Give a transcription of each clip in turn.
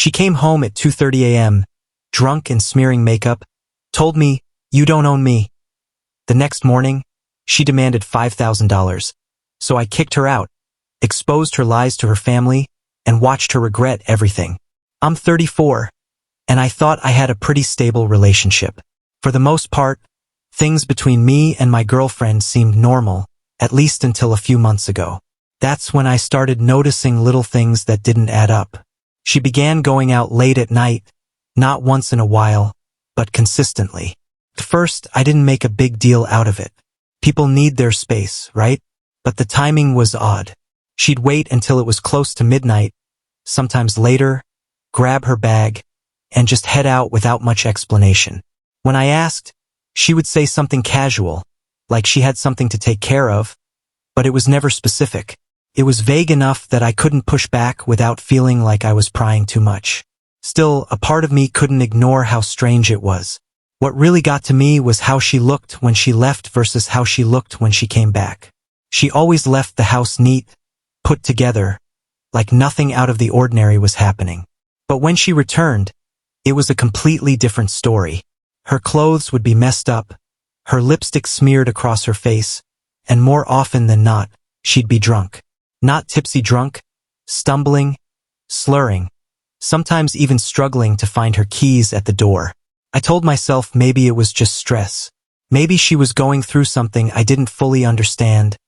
She came home at 2:30 a.m., drunk and smearing makeup, told me, "You don't own me." The next morning, she demanded $5,000. So I kicked her out, exposed her lies to her family, and watched her regret everything. I'm 34, and I thought I had a pretty stable relationship. For the most part, things between me and my girlfriend seemed normal, at least until a few months ago. That's when I started noticing little things that didn't add up. She began going out late at night, not once in a while, but consistently. At first, I didn't make a big deal out of it. People need their space, right? But the timing was odd. She'd wait until it was close to midnight, sometimes later, grab her bag, and just head out without much explanation. When I asked, she would say something casual, like she had something to take care of, but it was never specific. It was vague enough that I couldn't push back without feeling like I was prying too much. Still, a part of me couldn't ignore how strange it was. What really got to me was how she looked when she left versus how she looked when she came back. She always left the house neat, put together, like nothing out of the ordinary was happening. But when she returned, it was a completely different story. Her clothes would be messed up, her lipstick smeared across her face, and more often than not, she'd be drunk. Not tipsy drunk, stumbling, slurring, sometimes even struggling to find her keys at the door. I told myself maybe it was just stress. Maybe she was going through something I didn't fully understand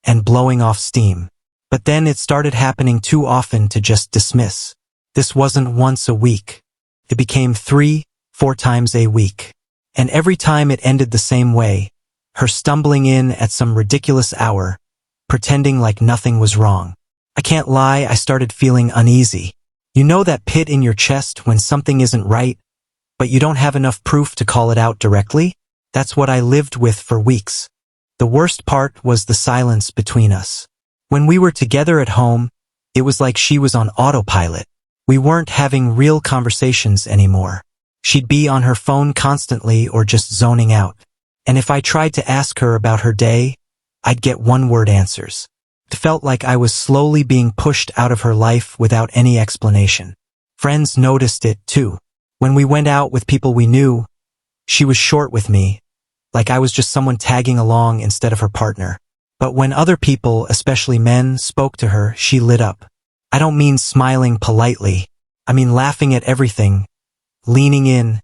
and blowing off steam. But then it started happening too often to just dismiss. This wasn't once a week. It became 3, 4 times a week. And every time it ended the same way, her stumbling in at some ridiculous hour, pretending like nothing was wrong. I can't lie, I started feeling uneasy. You know that pit in your chest when something isn't right, but you don't have enough proof to call it out directly? That's what I lived with for weeks. The worst part was the silence between us. When we were together at home, it was like she was on autopilot. We weren't having real conversations anymore. She'd be on her phone constantly or just zoning out. And if I tried to ask her about her day, I'd get one-word answers. It felt like I was slowly being pushed out of her life without any explanation. Friends noticed it too. When we went out with people we knew, she was short with me, like I was just someone tagging along instead of her partner. But when other people, especially men, spoke to her, she lit up. I don't mean smiling politely. I mean laughing at everything, leaning in,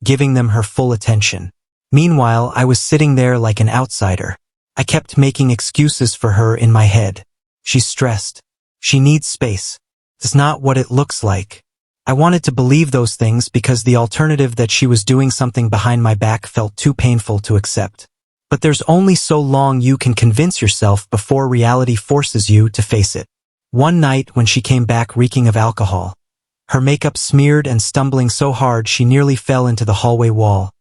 giving them her full attention. Meanwhile, I was sitting there like an outsider. I kept making excuses for her in my head. She's stressed. She needs space. It's not what it looks like. I wanted to believe those things because the alternative that she was doing something behind my back felt too painful to accept. But there's only so long you can convince yourself before reality forces you to face it. One night when she came back reeking of alcohol, her makeup smeared and stumbling so hard she nearly fell into the hallway wall,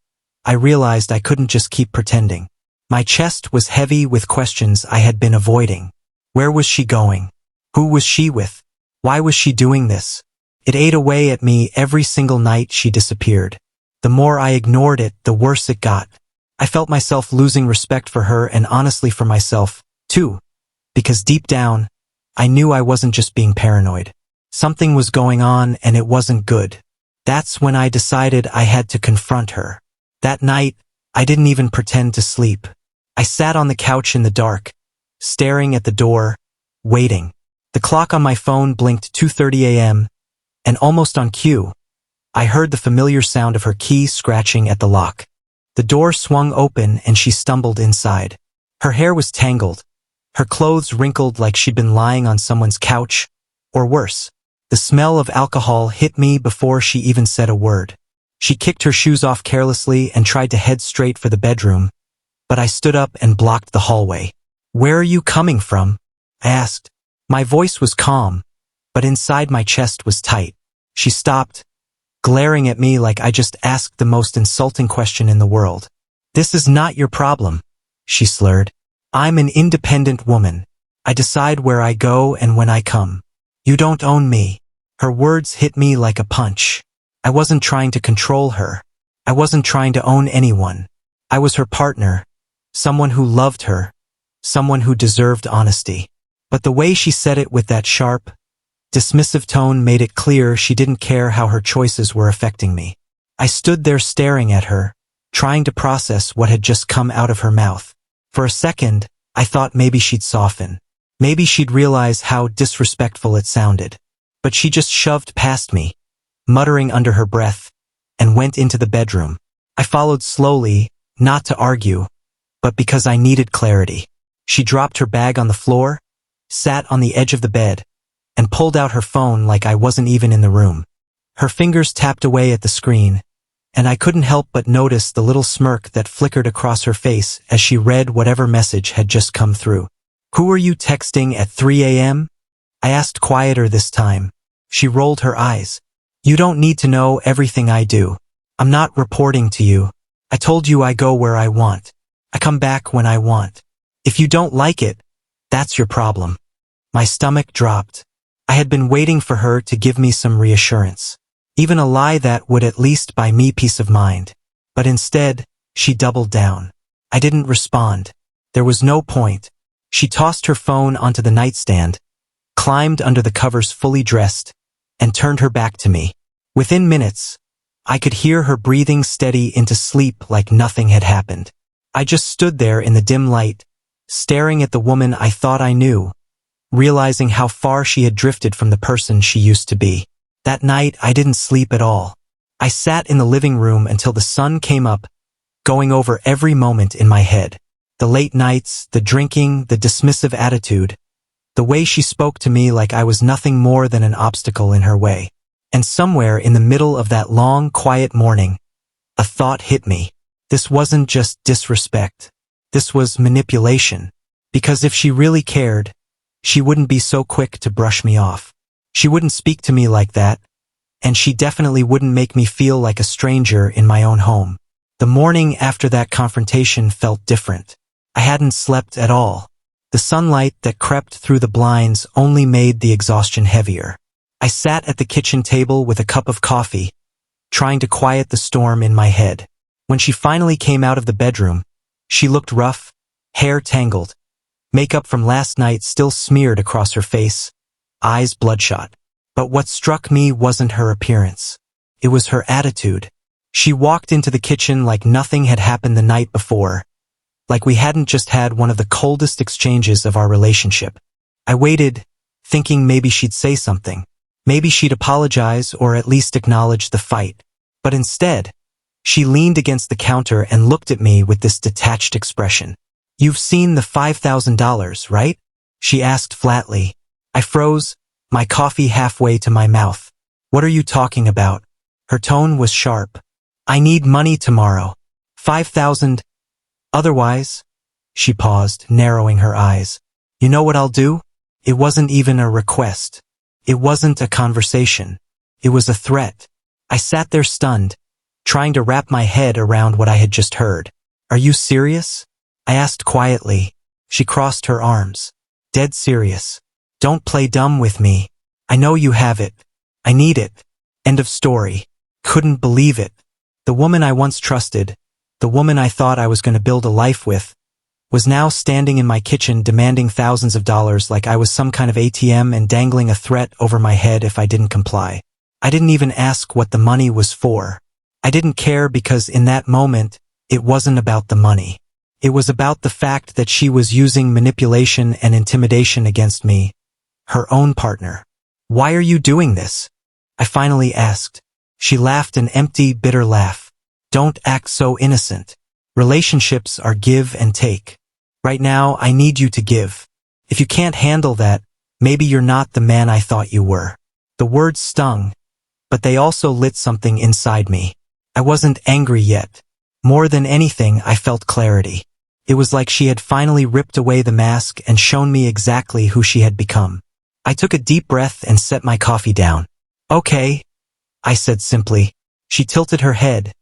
I realized I couldn't just keep pretending. My chest was heavy with questions I had been avoiding. Where was she going? Who was she with? Why was she doing this? It ate away at me every single night she disappeared. The more I ignored it, the worse it got. I felt myself losing respect for her and honestly for myself, too. Because deep down, I knew I wasn't just being paranoid. Something was going on and it wasn't good. That's when I decided I had to confront her. That night, I didn't even pretend to sleep. I sat on the couch in the dark, staring at the door, waiting. The clock on my phone blinked 2:30 a.m., and almost on cue, I heard the familiar sound of her key scratching at the lock. The door swung open and she stumbled inside. Her hair was tangled, her clothes wrinkled like she'd been lying on someone's couch, or worse. The smell of alcohol hit me before she even said a word. She kicked her shoes off carelessly and tried to head straight for the bedroom, but I stood up and blocked the hallway. "Where are you coming from?" I asked. My voice was calm, but inside my chest was tight. She stopped, glaring at me like I just asked the most insulting question in the world. "This is not your problem," she slurred. "I'm an independent woman. I decide where I go and when I come. You don't own me." Her words hit me like a punch. I wasn't trying to control her. I wasn't trying to own anyone. I was her partner, someone who loved her, someone who deserved honesty. But the way she said it with that sharp, dismissive tone made it clear she didn't care how her choices were affecting me. I stood there staring at her, trying to process what had just come out of her mouth. For a second, I thought maybe she'd soften. Maybe she'd realize how disrespectful it sounded. But she just shoved past me, muttering under her breath, and went into the bedroom. I followed slowly, not to argue, but because I needed clarity. She dropped her bag on the floor, sat on the edge of the bed, and pulled out her phone like I wasn't even in the room. Her fingers tapped away at the screen, and I couldn't help but notice the little smirk that flickered across her face as she read whatever message had just come through. "Who are you texting at 3 a.m.? I asked quieter this time. She rolled her eyes. "You don't need to know everything I do. I'm not reporting to you. I told you I go where I want. I come back when I want. If you don't like it, that's your problem." My stomach dropped. I had been waiting for her to give me some reassurance. Even a lie that would at least buy me peace of mind. But instead, she doubled down. I didn't respond. There was no point. She tossed her phone onto the nightstand, climbed under the covers fully dressed, and turned her back to me. Within minutes, I could hear her breathing steady into sleep like nothing had happened. I just stood there in the dim light, staring at the woman I thought I knew, realizing how far she had drifted from the person she used to be. That night, I didn't sleep at all. I sat in the living room until the sun came up, going over every moment in my head. The late nights, the drinking, the dismissive attitude, the way she spoke to me like I was nothing more than an obstacle in her way. And somewhere in the middle of that long, quiet morning, a thought hit me. This wasn't just disrespect. This was manipulation. Because if she really cared, she wouldn't be so quick to brush me off. She wouldn't speak to me like that, and she definitely wouldn't make me feel like a stranger in my own home. The morning after that confrontation felt different. I hadn't slept at all. The sunlight that crept through the blinds only made the exhaustion heavier. I sat at the kitchen table with a cup of coffee, trying to quiet the storm in my head. When she finally came out of the bedroom, she looked rough, hair tangled, makeup from last night still smeared across her face, eyes bloodshot. But what struck me wasn't her appearance. It was her attitude. She walked into the kitchen like nothing had happened the night before, like we hadn't just had one of the coldest exchanges of our relationship. I waited, thinking maybe she'd say something. Maybe she'd apologize or at least acknowledge the fight. But instead, she leaned against the counter and looked at me with this detached expression. "You've seen the $5,000, right?" she asked flatly. I froze, my coffee halfway to my mouth. "What are you talking about?" Her tone was sharp. "I need money tomorrow. 5,000. Otherwise," she paused, narrowing her eyes. "You know what I'll do?" It wasn't even a request. It wasn't a conversation. It was a threat. I sat there stunned, trying to wrap my head around what I had just heard. "Are you serious?" I asked quietly. She crossed her arms. "Dead serious. Don't play dumb with me. I know you have it. I need it. End of story." Couldn't believe it. The woman I once trusted, the woman I thought I was going to build a life with, was now standing in my kitchen demanding thousands of dollars like I was some kind of ATM and dangling a threat over my head if I didn't comply. I didn't even ask what the money was for. I didn't care because in that moment, it wasn't about the money. It was about the fact that she was using manipulation and intimidation against me, her own partner. "Why are you doing this?" I finally asked. She laughed an empty, bitter laugh. "Don't act so innocent. Relationships are give and take. Right now, I need you to give. If you can't handle that, maybe you're not the man I thought you were." The words stung, but they also lit something inside me. I wasn't angry yet. More than anything, I felt clarity. It was like she had finally ripped away the mask and shown me exactly who she had become. I took a deep breath and set my coffee down. "Okay," I said simply. She tilted her head,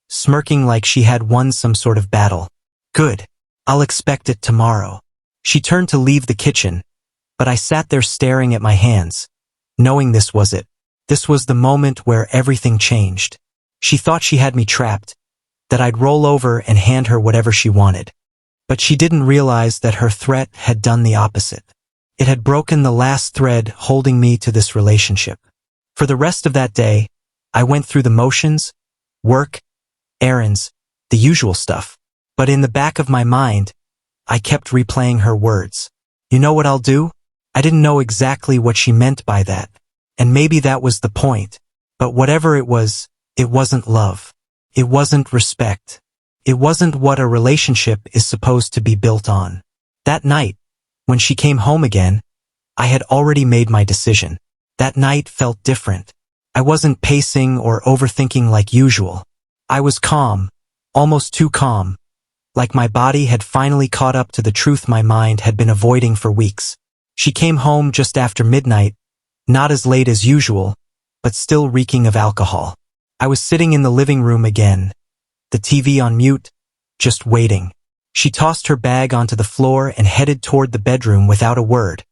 smirking like she had won some sort of battle. "Good. I'll expect it tomorrow." She turned to leave the kitchen, but I sat there staring at my hands, knowing this was it. This was the moment where everything changed. She thought she had me trapped, that I'd roll over and hand her whatever she wanted. But she didn't realize that her threat had done the opposite. It had broken the last thread holding me to this relationship. For the rest of that day, I went through the motions, work, errands, the usual stuff. But in the back of my mind, I kept replaying her words. You know what I'll do? I didn't know exactly what she meant by that. And maybe that was the point. But whatever it wasn't love. It wasn't respect. It wasn't what a relationship is supposed to be built on. That night, when she came home again, I had already made my decision. That night felt different. I wasn't pacing or overthinking like usual. I was calm, almost too calm, like my body had finally caught up to the truth my mind had been avoiding for weeks. She came home just after midnight, not as late as usual, but still reeking of alcohol. I was sitting in the living room again, the TV on mute, just waiting. She tossed her bag onto the floor and headed toward the bedroom without a word,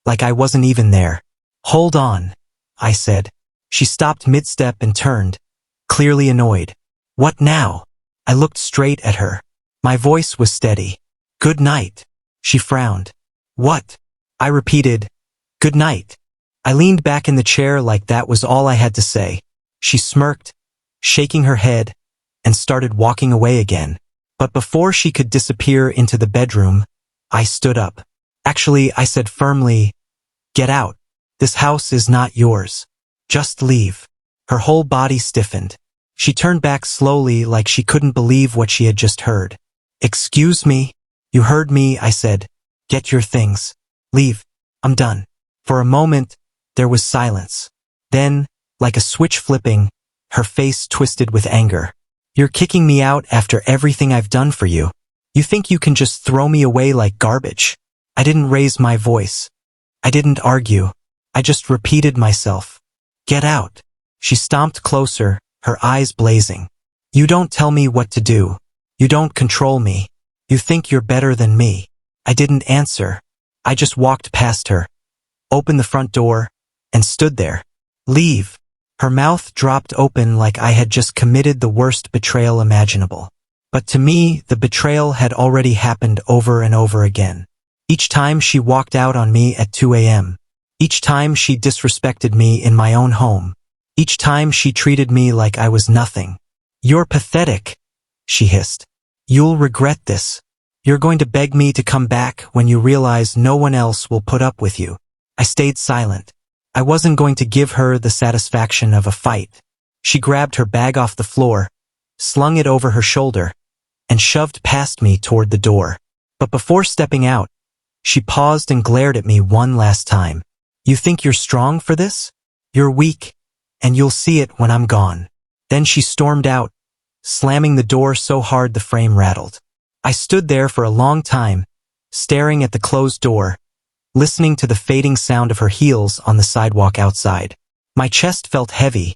like I wasn't even there. Hold on, I said. She stopped mid-step and turned, clearly annoyed. What now? I looked straight at her. My voice was steady. Good night. She frowned. What? I repeated, good night. I leaned back in the chair like that was all I had to say. She smirked, shaking her head, and started walking away again. But before she could disappear into the bedroom, I stood up. Actually, I said firmly, get out. This house is not yours. Just leave. Her whole body stiffened. She turned back slowly like she couldn't believe what she had just heard. Excuse me? You heard me, I said. Get your things. Leave. I'm done. For a moment, there was silence. Then, like a switch flipping, her face twisted with anger. You're kicking me out after everything I've done for you. You think you can just throw me away like garbage? I didn't raise my voice. I didn't argue. I just repeated myself. Get out. She stomped closer, her eyes blazing. You don't tell me what to do. You don't control me. You think you're better than me. I didn't answer. I just walked past her, opened the front door, and stood there. Leave. Her mouth dropped open like I had just committed the worst betrayal imaginable. But to me, the betrayal had already happened over and over again. Each time she walked out on me at 2 a.m. Each time she disrespected me in my own home. Each time she treated me like I was nothing. You're pathetic, she hissed. You'll regret this. You're going to beg me to come back when you realize no one else will put up with you. I stayed silent. I wasn't going to give her the satisfaction of a fight. She grabbed her bag off the floor, slung it over her shoulder, and shoved past me toward the door. But before stepping out, she paused and glared at me one last time. You think you're strong for this? You're weak, and you'll see it when I'm gone. Then she stormed out, slamming the door so hard the frame rattled. I stood there for a long time, staring at the closed door, listening to the fading sound of her heels on the sidewalk outside. My chest felt heavy,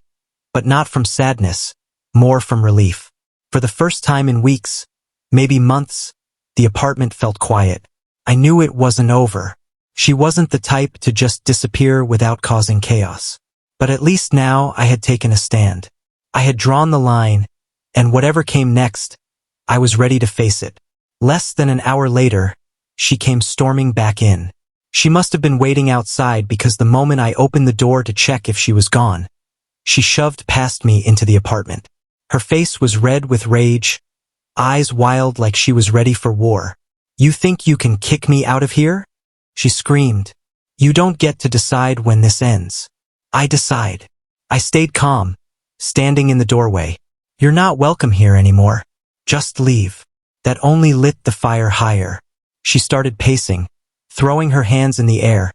but not from sadness, more from relief. For the first time in weeks, maybe months, the apartment felt quiet. I knew it wasn't over. She wasn't the type to just disappear without causing chaos. But at least now I had taken a stand. I had drawn the line, and whatever came next, I was ready to face it. Less than an hour later, she came storming back in. She must have been waiting outside because the moment I opened the door to check if she was gone, she shoved past me into the apartment. Her face was red with rage, eyes wild like she was ready for war. You think you can kick me out of here? She screamed. You don't get to decide when this ends. I decide. I stayed calm, standing in the doorway. You're not welcome here anymore. Just leave. That only lit the fire higher. She started pacing, throwing her hands in the air,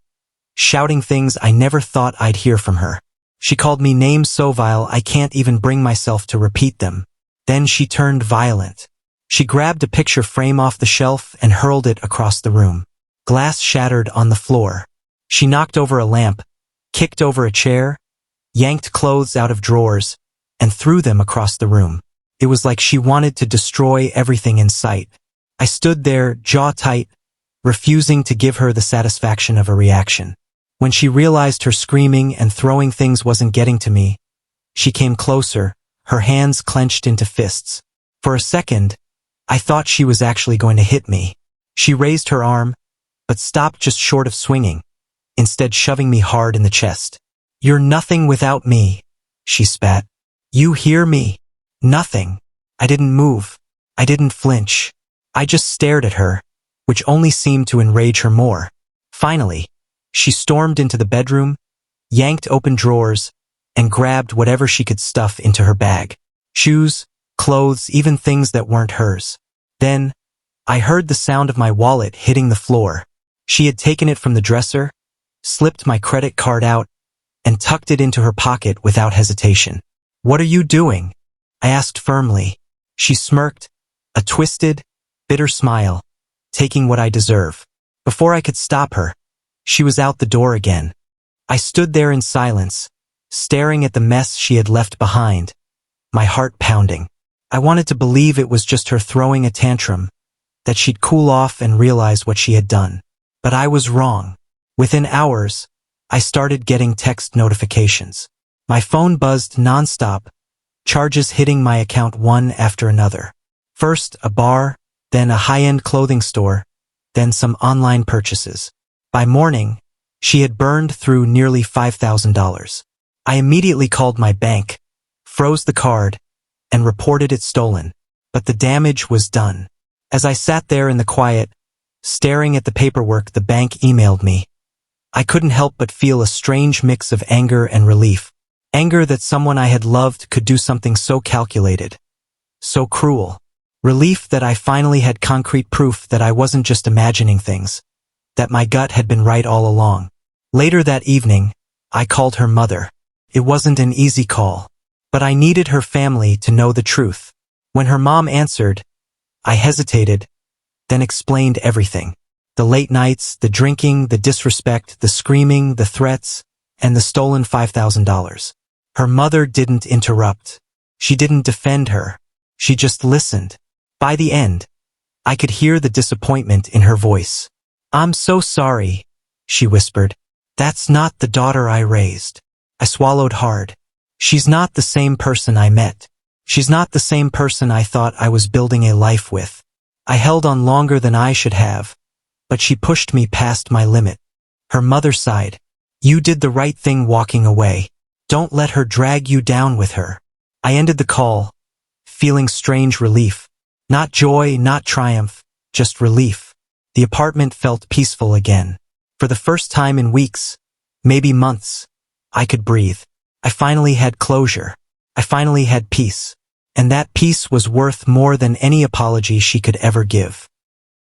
shouting things I never thought I'd hear from her. She called me names so vile I can't even bring myself to repeat them. Then she turned violent. She grabbed a picture frame off the shelf and hurled it across the room. Glass shattered on the floor. She knocked over a lamp, kicked over a chair, yanked clothes out of drawers, and threw them across the room. It was like she wanted to destroy everything in sight. I stood there, jaw tight, refusing to give her the satisfaction of a reaction. When she realized her screaming and throwing things wasn't getting to me, she came closer, her hands clenched into fists. For a second, I thought she was actually going to hit me. She raised her arm, but stopped just short of swinging, instead shoving me hard in the chest. "You're nothing without me," she spat. "You hear me? Nothing." I didn't move. I didn't flinch. I just stared at her, which only seemed to enrage her more. Finally, she stormed into the bedroom, yanked open drawers, and grabbed whatever she could stuff into her bag. Shoes, clothes, even things that weren't hers. Then, I heard the sound of my wallet hitting the floor. She had taken it from the dresser, slipped my credit card out, and tucked it into her pocket without hesitation. "What are you doing?" I asked firmly. She smirked, a twisted, bitter smile, taking what I deserve. Before I could stop her, she was out the door again. I stood there in silence, staring at the mess she had left behind, my heart pounding. I wanted to believe it was just her throwing a tantrum, that she'd cool off and realize what she had done. But I was wrong. Within hours, I started getting text notifications. My phone buzzed nonstop, charges hitting my account one after another. First a bar, then a high-end clothing store, then some online purchases. By morning, she had burned through nearly $5,000. I immediately called my bank, froze the card, and reported it stolen. But the damage was done. As I sat there in the quiet, staring at the paperwork the bank emailed me, I couldn't help but feel a strange mix of anger and relief. Anger that someone I had loved could do something so calculated, so cruel. Relief that I finally had concrete proof that I wasn't just imagining things, that my gut had been right all along. Later that evening, I called her mother. It wasn't an easy call, but I needed her family to know the truth. When her mom answered, I hesitated, then explained everything. The late nights, the drinking, the disrespect, the screaming, the threats, and the stolen $5,000. Her mother didn't interrupt. She didn't defend her. She just listened. By the end, I could hear the disappointment in her voice. "I'm so sorry," she whispered. "That's not the daughter I raised." I swallowed hard. She's not the same person I met. She's not the same person I thought I was building a life with. I held on longer than I should have, but she pushed me past my limit. Her mother sighed. "You did the right thing walking away. Don't let her drag you down with her." I ended the call, feeling strange relief. Not joy, not triumph, just relief. The apartment felt peaceful again. For the first time in weeks, maybe months, I could breathe. I finally had closure. I finally had peace. And that peace was worth more than any apology she could ever give.